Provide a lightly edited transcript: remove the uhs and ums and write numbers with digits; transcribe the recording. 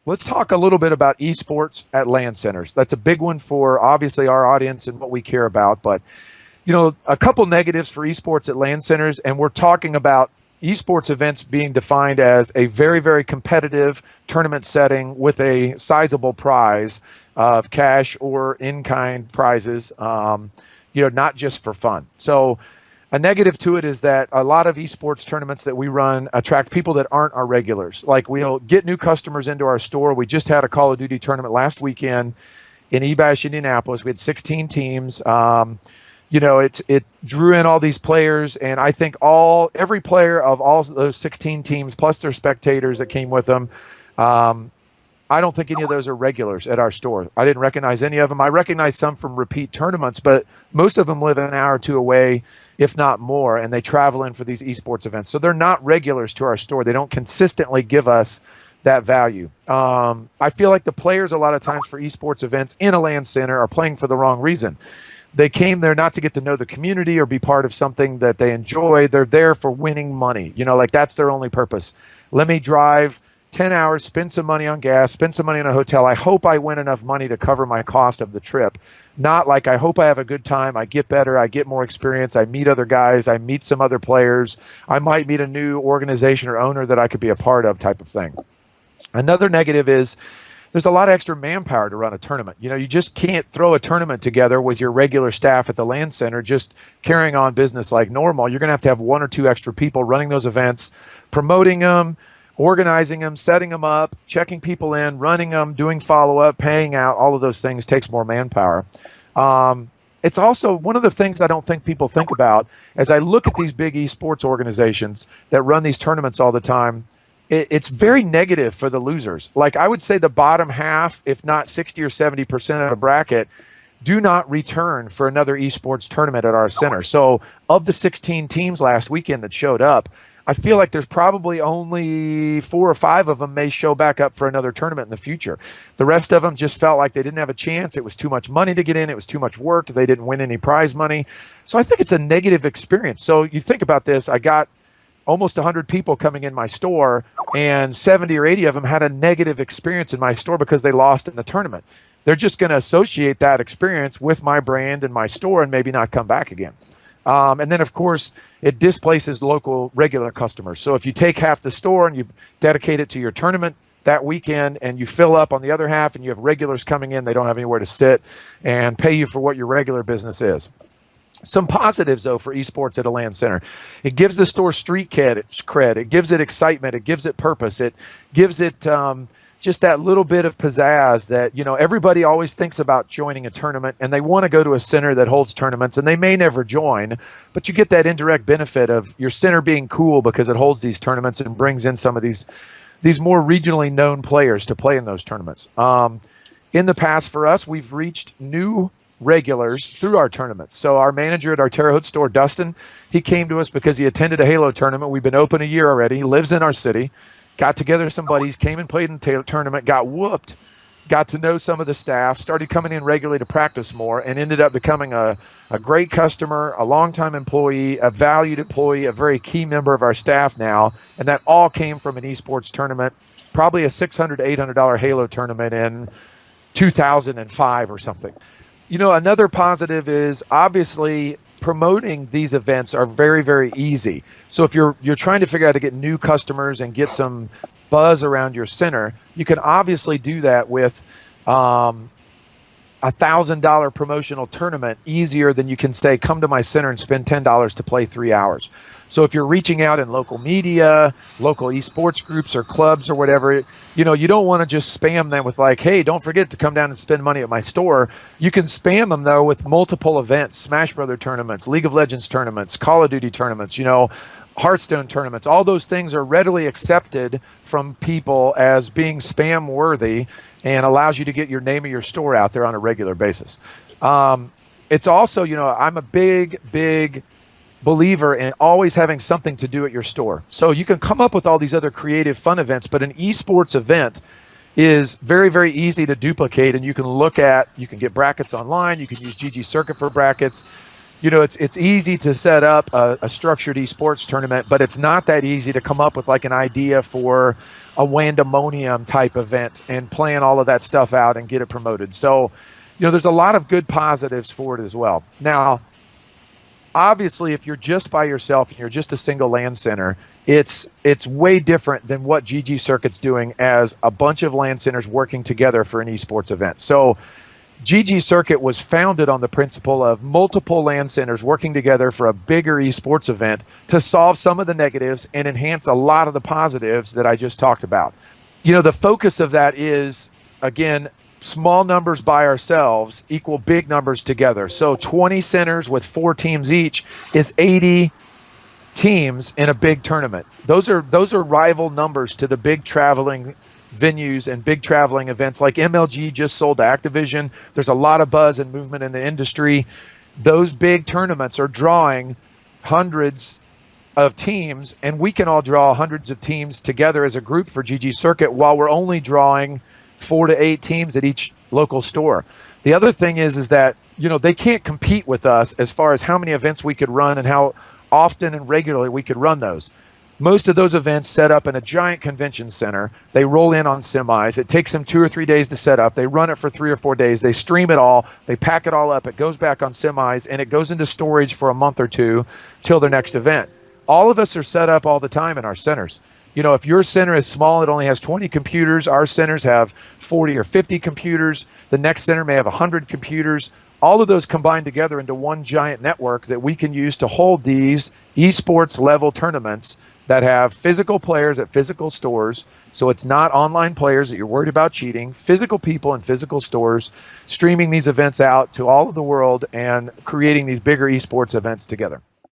let's talk a little bit about esports at LAN centers. That's a big one for obviously our audience and what we care about. But, a couple negatives for esports at LAN centers, and we're talking about esports events being defined as a very, very competitive tournament setting with a sizable prize of cash or in-kind prizes, not just for fun. So a negative to it is that a lot of esports tournaments that we run attract people that aren't our regulars. Like, we'll get new customers into our store. We just had a Call of Duty tournament last weekend in eBash, Indianapolis. We had 16 teams. It drew in all these players, and I think every player of all those 16 teams plus their spectators that came with them, I don't think any of those are regulars at our store. I didn't recognize any of them. I recognize some from repeat tournaments, but most of them live an hour or two away, if not more, and they travel in for these esports events. So they're not regulars to our store. They don't consistently give us that value. I feel like the players a lot of times for esports events in a LAN center are playing for the wrong reason. They came there not to get to know the community or be part of something that they enjoy. They're there for winning money. That's their only purpose. Let me drive 10 hours, spend some money on gas, spend some money on a hotel. I hope I win enough money to cover my cost of the trip. Not like, I hope I have a good time, I get better, I get more experience, I meet other guys, I meet some other players, I might meet a new organization or owner that I could be a part of, type of thing. Another negative is there's a lot of extra manpower to run a tournament. You just can't throw a tournament together with your regular staff at the LAN center just carrying on business like normal. You're going to have one or two extra people running those events, promoting them, organizing them, setting them up, checking people in, running them, doing follow-up, paying out. All of those things takes more manpower. It's also one of the things I don't think people think about as I look at these big esports organizations that run these tournaments all the time. It's very negative for the losers. Like, I would say the bottom half, if not 60 or 70% of the bracket, do not return for another esports tournament at our center. So of the 16 teams last weekend that showed up, I feel like there's probably only 4 or 5 of them may show back up for another tournament in the future. The rest of them just felt like they didn't have a chance. It was too much money to get in. It was too much work. They didn't win any prize money. So I think it's a negative experience. So you think about this. I got almost 100 people coming in my store, and 70 or 80 of them had a negative experience in my store because they lost in the tournament. They're just going to associate that experience with my brand and my store and maybe not come back again. And then, of course, it displaces local regular customers. So if you take half the store and you dedicate it to your tournament that weekend and you fill up on the other half and you have regulars coming in, they don't have anywhere to sit and pay you for what your regular business is. Some positives, though, for esports at a LAN center. It gives the store street cred. It gives it excitement. It gives it purpose. It gives it just that little bit of pizzazz that, everybody always thinks about joining a tournament and they want to go to a center that holds tournaments, and they may never join, but you get that indirect benefit of your center being cool because it holds these tournaments and brings in some of these more regionally known players to play in those tournaments. In the past, for us, we've reached new regulars through our tournaments. So our manager at our Terre Haute store, Dustin, he came to us because he attended a Halo tournament. We've been open a year already. He lives in our city. Got together some buddies, came and played in the tournament, got whooped, got to know some of the staff, started coming in regularly to practice more, and ended up becoming a great customer, a longtime employee, a valued employee, a very key member of our staff now. And that all came from an esports tournament, probably a $600 to $800 Halo tournament in 2005 or something. Another positive is obviously promoting these events are very, very easy. So if you're trying to figure out how to get new customers and get some buzz around your center, you can obviously do that with $1,000 promotional tournament easier than you can say, come to my center and spend $10 to play 3 hours. So if you're reaching out in local media, local esports groups or clubs or whatever, you don't want to just spam them with like, hey, don't forget to come down and spend money at my store. You can spam them, though, with multiple events, Smash Brother tournaments, League of Legends tournaments, Call of Duty tournaments, Hearthstone tournaments. All those things are readily accepted from people as being spam worthy and allows you to get your name of your store out there on a regular basis. It's also, I'm a big believer in always having something to do at your store. So you can come up with all these other creative fun events, but an esports event is very, very easy to duplicate, and you can get brackets online, you can use GG Circuit for brackets. It's easy to set up a structured esports tournament, but it's not that easy to come up with like an idea for a Wandemonium type event and plan all of that stuff out and get it promoted. So, there's a lot of good positives for it as well. Now, obviously, if you're just by yourself and you're just a single LAN center, it's way different than what GG Circuit's doing as a bunch of LAN centers working together for an esports event. So GG Circuit was founded on the principle of multiple LAN centers working together for a bigger esports event to solve some of the negatives and enhance a lot of the positives that I just talked about. The focus of that is, again, small numbers by ourselves equal big numbers together. So 20 centers with 4 teams each is 80 teams in a big tournament. Those are rival numbers to the big traveling venues and big traveling events like MLG just sold to Activision. There's a lot of buzz and movement in the industry. Those big tournaments are drawing hundreds of teams, and we can all draw hundreds of teams together as a group for GG Circuit while we're only drawing 4 to 8 teams at each local store. The other thing is that, they can't compete with us as far as how many events we could run and how often and regularly we could run those. Most of those events set up in a giant convention center. They roll in on semis. It takes them 2 or 3 days to set up. They run it for 3 or 4 days. They stream it all. They pack it all up. It goes back on semis, and it goes into storage for a month or two till their next event. All of us are set up all the time in our centers. If your center is small, it only has 20 computers. Our centers have 40 or 50 computers. The next center may have 100 computers. All of those combined together into one giant network that we can use to hold these esports level tournaments that have physical players at physical stores. So it's not online players that you're worried about cheating. Physical people in physical stores streaming these events out to all of the world and creating these bigger esports events together.